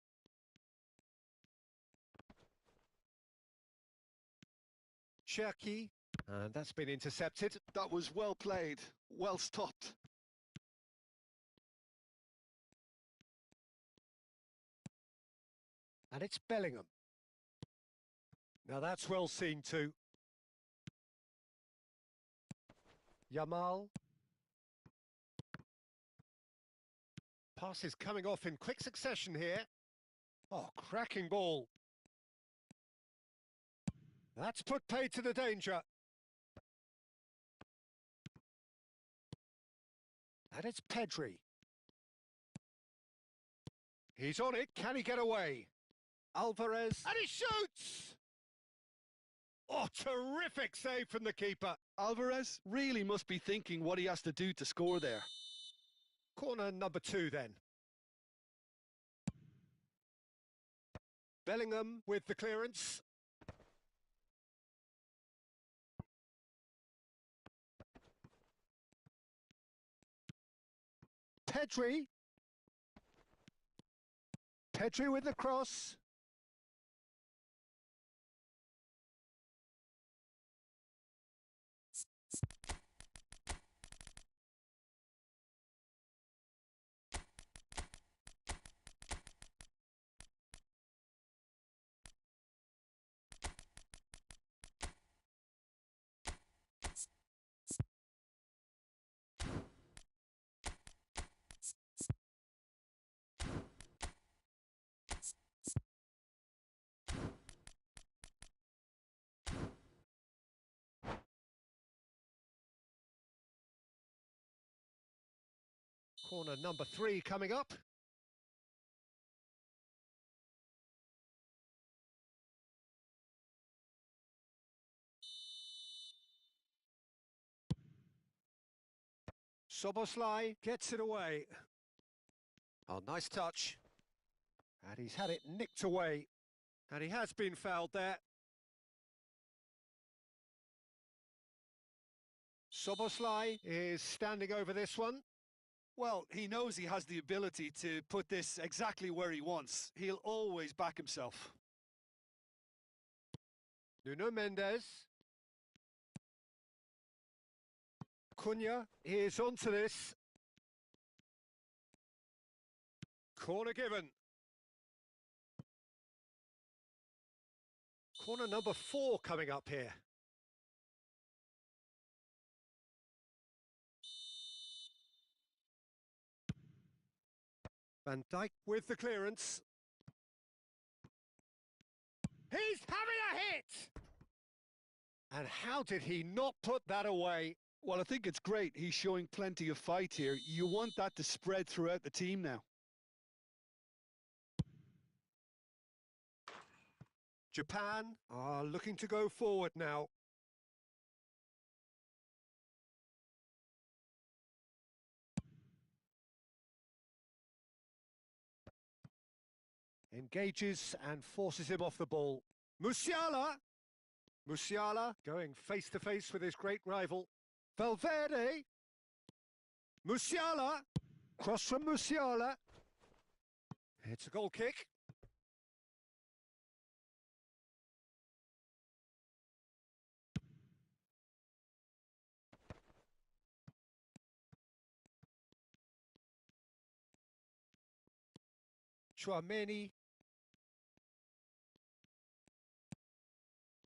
Cherki. And that's been intercepted. That was well played, well stopped. And it's Bellingham. Now that's well seen too. Yamal. Passes coming off in quick succession here. Oh, cracking ball. That's put paid to the danger. And it's Pedri. He's on it. Can he get away? Alvarez. And he shoots! Oh, terrific save from the keeper. Alvarez really must be thinking what he has to do to score there. Corner number 2 then. Bellingham with the clearance. Pedri. Pedri with the cross. Corner number 3 coming up. Soboslai gets it away. Oh, nice touch. And he's had it nicked away. And he has been fouled there. Soboslai is standing over this one. Well, he knows he has the ability to put this exactly where he wants. He'll always back himself. Nuno Mendes. Cunha is onto this. Corner given. Corner number 4 coming up here. Van Dijk with the clearance. He's having a hit! And how did he not put that away? Well, I think it's great. He's showing plenty of fight here. You want that to spread throughout the team now. Japan are looking to go forward now. Engages and forces him off the ball. Musiala! Musiala going face-to-face with his great rival. Valverde! Musiala! Cross from Musiala. It's a goal kick. Chouameni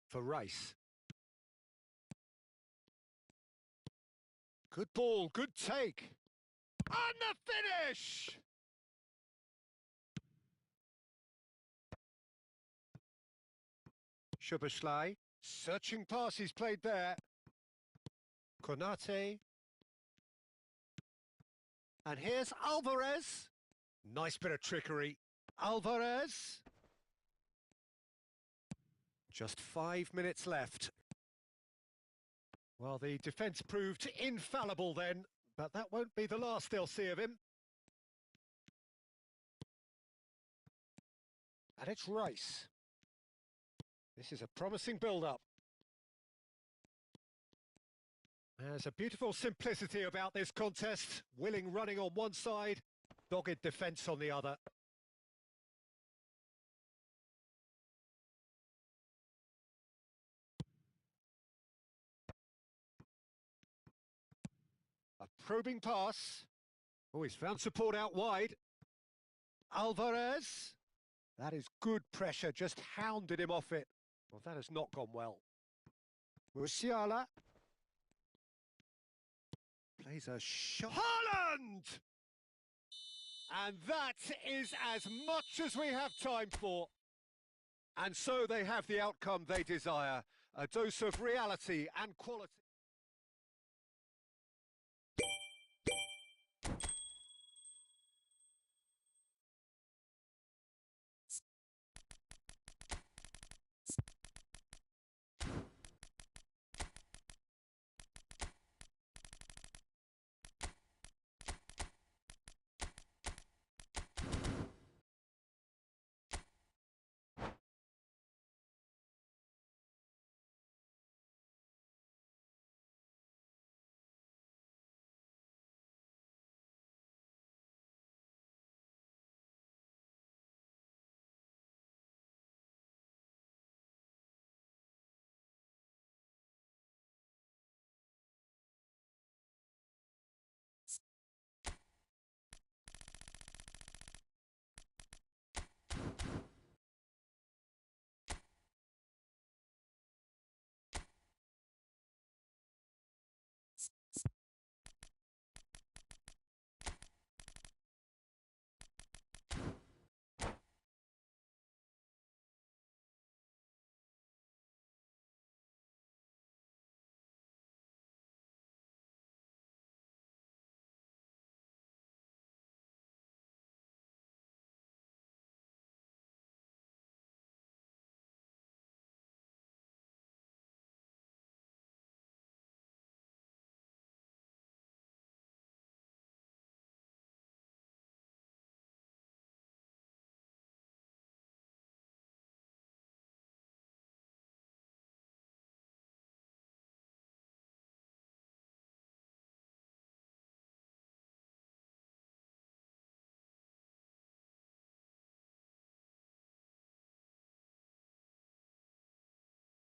for Rice. Good ball, good take. On the finish! Szoboszlai, searching pass he's played there. Konate. And here's Alvarez. Nice bit of trickery. Alvarez. Just 5 minutes left. Well, the defence proved infallible then, but that won't be the last they'll see of him. And it's Rice. This is a promising build-up. There's a beautiful simplicity about this contest. Willing running on one side, dogged defence on the other. A probing pass. Oh, he's found support out wide. Alvarez. That is good pressure, just hounded him off it. Well, that has not gone well. Musiala. Plays a shot. Haaland! And that is as much as we have time for. And so they have the outcome they desire. A dose of reality and quality.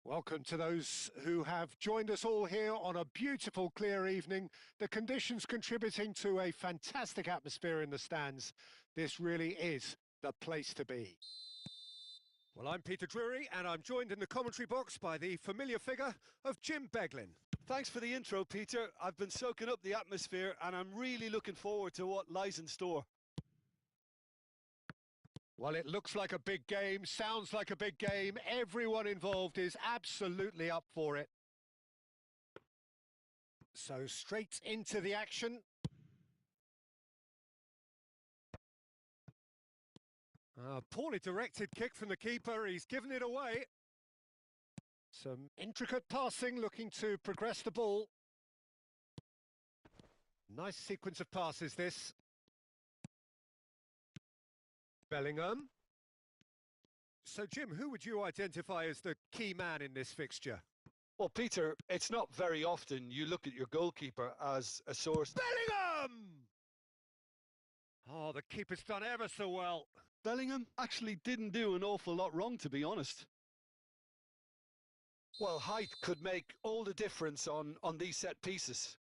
Welcome to those who have joined us all here on a beautiful, clear evening. The conditions contributing to a fantastic atmosphere in the stands. This really is the place to be. Well, I'm Peter Drury, and I'm joined in the commentary box by the familiar figure of Jim Beglin. Thanks for the intro, Peter. I've been soaking up the atmosphere, and I'm really looking forward to what lies in store. Well, it looks like a big game, sounds like a big game. Everyone involved is absolutely up for it. So straight into the action. A poorly directed kick from the keeper. He's given it away. Some intricate passing, looking to progress the ball. Nice sequence of passes, this. Bellingham. So, Jim, who would you identify as the key man in this fixture? Well, Peter, it's not very often you look at your goalkeeper as a source. Bellingham! Oh, the keeper's done ever so well. Bellingham actually didn't do an awful lot wrong, to be honest. Well, height could make all the difference on these set pieces.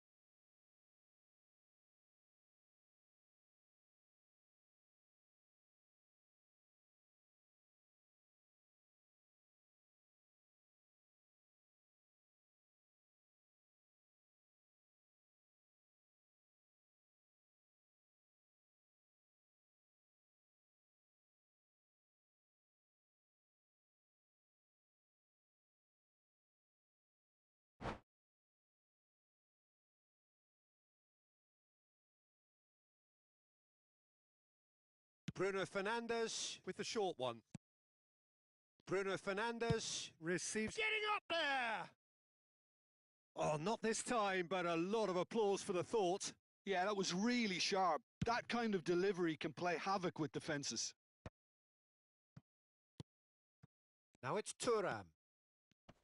Bruno Fernandes with the short one. Bruno Fernandes receives... Getting up there! Oh, not this time, but a lot of applause for the thought. Yeah, that was really sharp. That kind of delivery can play havoc with defences. Now it's Thuram.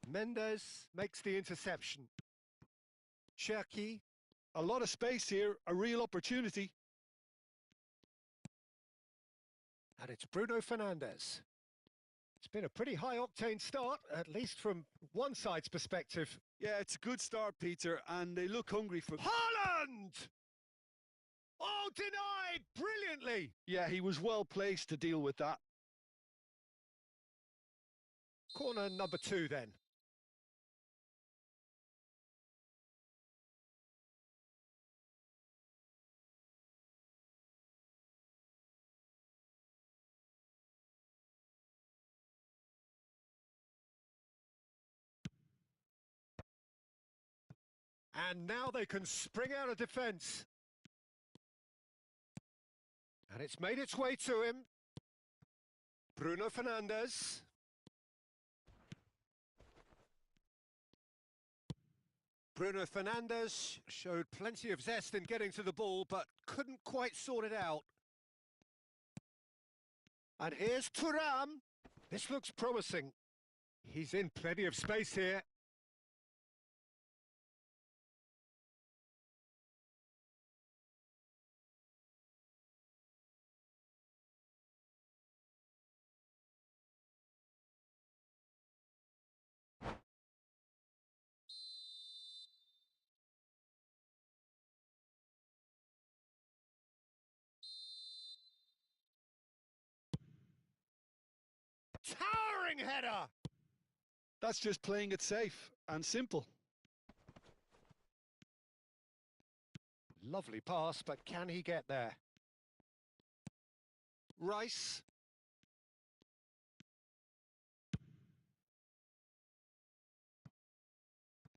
Mendes makes the interception. Cherki. A lot of space here, a real opportunity. And it's Bruno Fernandes. It's been a pretty high-octane start, at least from one side's perspective. Yeah, it's a good start, Peter, and they look hungry for... Haaland! Oh, denied brilliantly! Yeah, he was well placed to deal with that. Corner number 2 then. And now they can spring out of defence. And it's made its way to him. Bruno Fernandes. Bruno Fernandes showed plenty of zest in getting to the ball, but couldn't quite sort it out. And here's Thuram. This looks promising. He's in plenty of space here. Towering header! That's just playing it safe and simple. Lovely pass, but can he get there? Rice.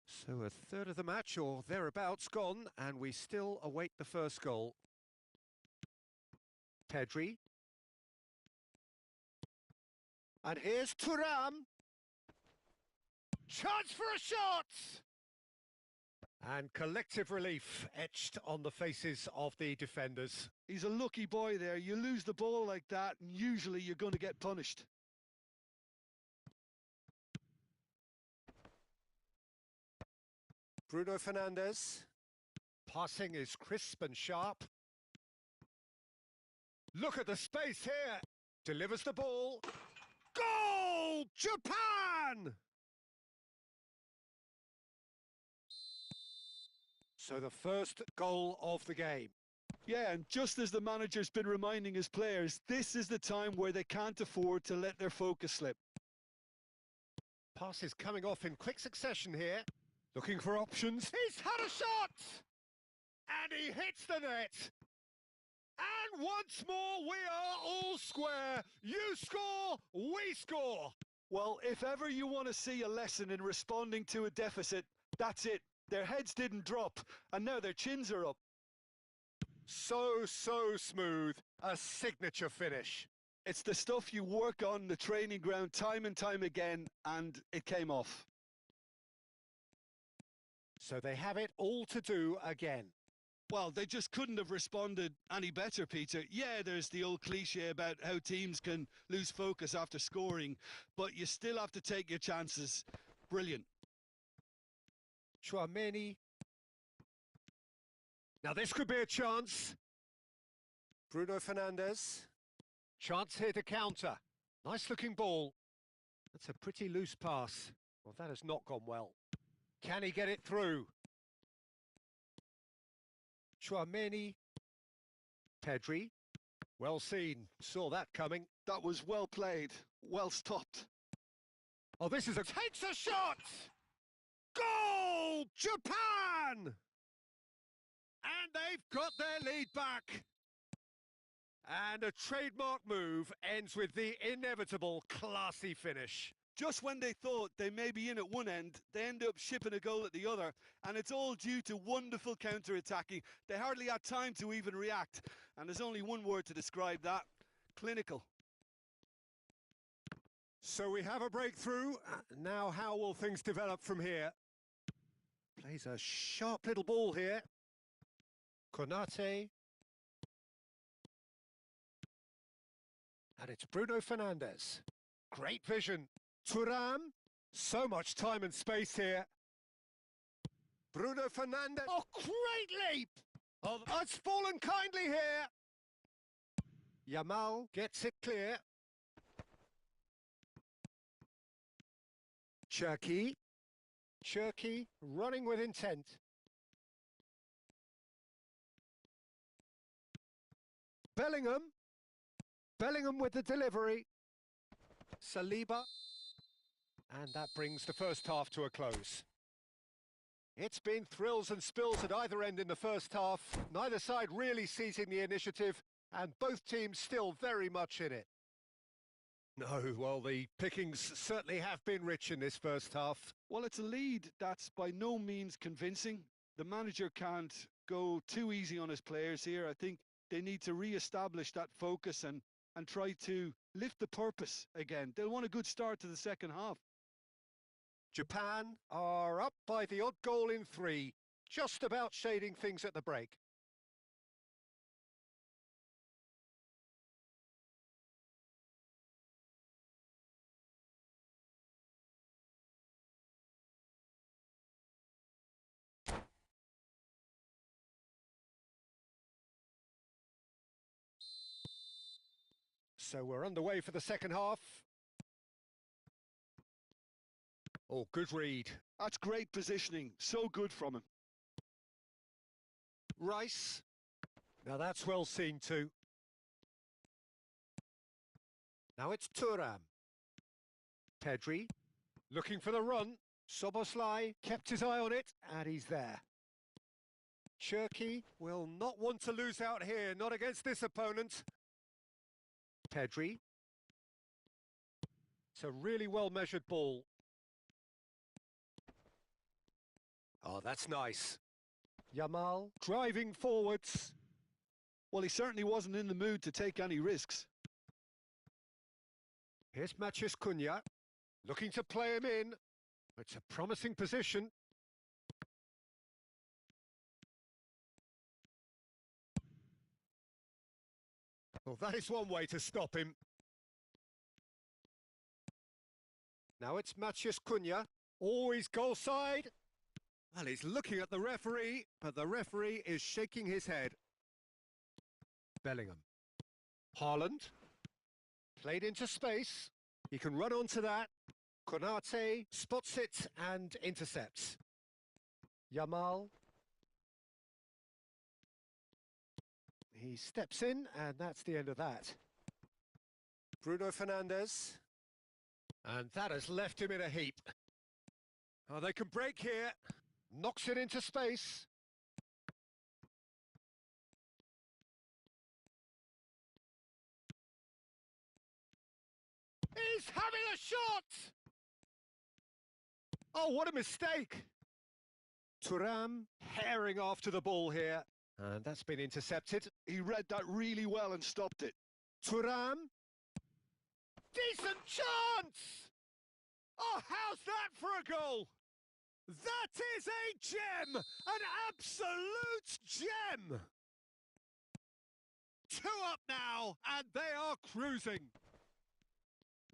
So a third of the match or thereabouts gone, and we still await the first goal. Pedri. And here's Thuram. Chance for a shot! And collective relief etched on the faces of the defenders. He's a lucky boy there. You lose the ball like that, and usually you're going to get punished. Bruno Fernandes. Passing is crisp and sharp. Look at the space here. Delivers the ball. Goal! Japan! So the first goal of the game. Yeah, and just as the manager's been reminding his players, this is the time where they can't afford to let their focus slip. Pass is coming off in quick succession here. Looking for options. He's had a shot! And he hits the net. And once more, we are all square. You score, we score. Well, if ever you want to see a lesson in responding to a deficit, that's it. Their heads didn't drop, and now their chins are up. So smooth. A signature finish. It's the stuff you work on the training ground time and time again, and it came off. So they have it all to do again. Well, they just couldn't have responded any better, Peter. Yeah, there's the old cliche about how teams can lose focus after scoring, but you still have to take your chances. Brilliant. Thuongbaybi. Now this could be a chance. Bruno Fernandes. Chance here to counter. Nice looking ball. That's a pretty loose pass. Well, that has not gone well. Can he get it through? Thuongbaybi. Pedri. Well seen. Saw that coming. That was well played. Well stopped. Oh, this is a... Takes a shot! Goal! Japan! And they've got their lead back. And a trademark move ends with the inevitable classy finish. Just when they thought they may be in at one end, they end up shipping a goal at the other, and it's all due to wonderful counter-attacking. They hardly had time to even react, and there's only one word to describe that: clinical. So we have a breakthrough. Now how will things develop from here? Plays a sharp little ball here. Konate. And it's Bruno Fernandes. Great vision. Thuram. So much time and space here. Bruno Fernandes. Oh, great leap! Oh, it's fallen kindly here. Yamal gets it clear. Cherki running with intent. Bellingham with the delivery. Saliba. And that brings the first half to a close. It's been thrills and spills at either end in the first half. Neither side really seizing the initiative, and both teams still very much in it. No, well, the pickings certainly have been rich in this first half. Well, it's a lead that's by no means convincing. The manager can't go too easy on his players here. I think they need to re-establish that focus and try to lift the purpose again. They'll want a good start to the second half. Japan are up by the odd goal in 3, just about shading things at the break. So we're underway for the second half. Oh, good read. That's great positioning. So good from him. Rice. Now that's well seen too. Now it's Thuram. Pedri. Looking for the run. Soboslai kept his eye on it, and he's there. Cherki will not want to lose out here, not against this opponent. Pedri. It's a really well-measured ball. Oh, that's nice. Yamal driving forwards. Well, he certainly wasn't in the mood to take any risks. Here's Matheus Cunha, looking to play him in. It's a promising position. Well, that is one way to stop him. Now it's Matheus Cunha, always goal side. Well, he's looking at the referee, but the referee is shaking his head. Bellingham. Haaland. Played into space. He can run onto that. Konate spots it and intercepts. Yamal. He steps in, and that's the end of that. Bruno Fernandes. And that has left him in a heap. Oh, they can break here. Knocks it into space. He's having a shot! Oh, what a mistake! Thuram herring after the ball here. And that's been intercepted. He read that really well and stopped it. Thuram. Decent chance! Oh, how's that for a goal? That is a gem! An absolute gem! 2 up now, and they are cruising.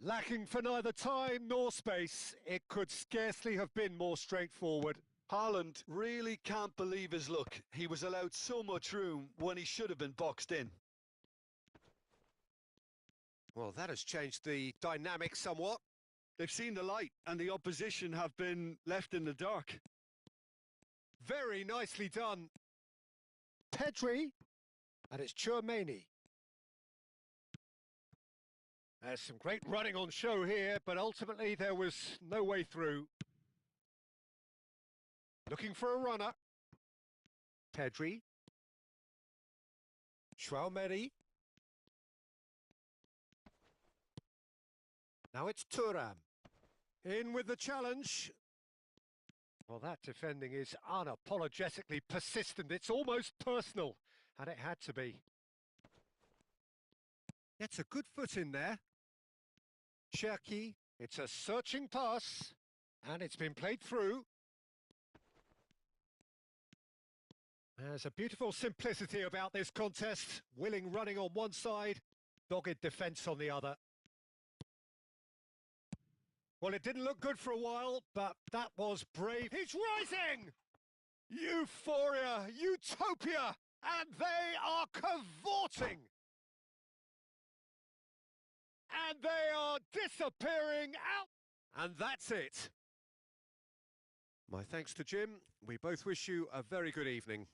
Lacking for neither time nor space, it could scarcely have been more straightforward. Haaland really can't believe his luck. He was allowed so much room when he should have been boxed in. Well, that has changed the dynamic somewhat. They've seen the light, and the opposition have been left in the dark. Very nicely done. Pedri, and it's Thuongbaybi. There's some great running on show here, but ultimately there was no way through. Looking for a runner. Pedri. Thuongbaybi. Now it's Thuram. In with the challenge. Well, that defending is unapologetically persistent. It's almost personal, and it had to be. Gets a good foot in there. Cherki, it's a searching pass, and it's been played through. There's a beautiful simplicity about this contest. Willing running on one side, dogged defence on the other. Well, it didn't look good for a while, but that was brave. He's rising! Euphoria, utopia, and they are cavorting! And they are disappearing out! And that's it. My thanks to Jim. We both wish you a very good evening.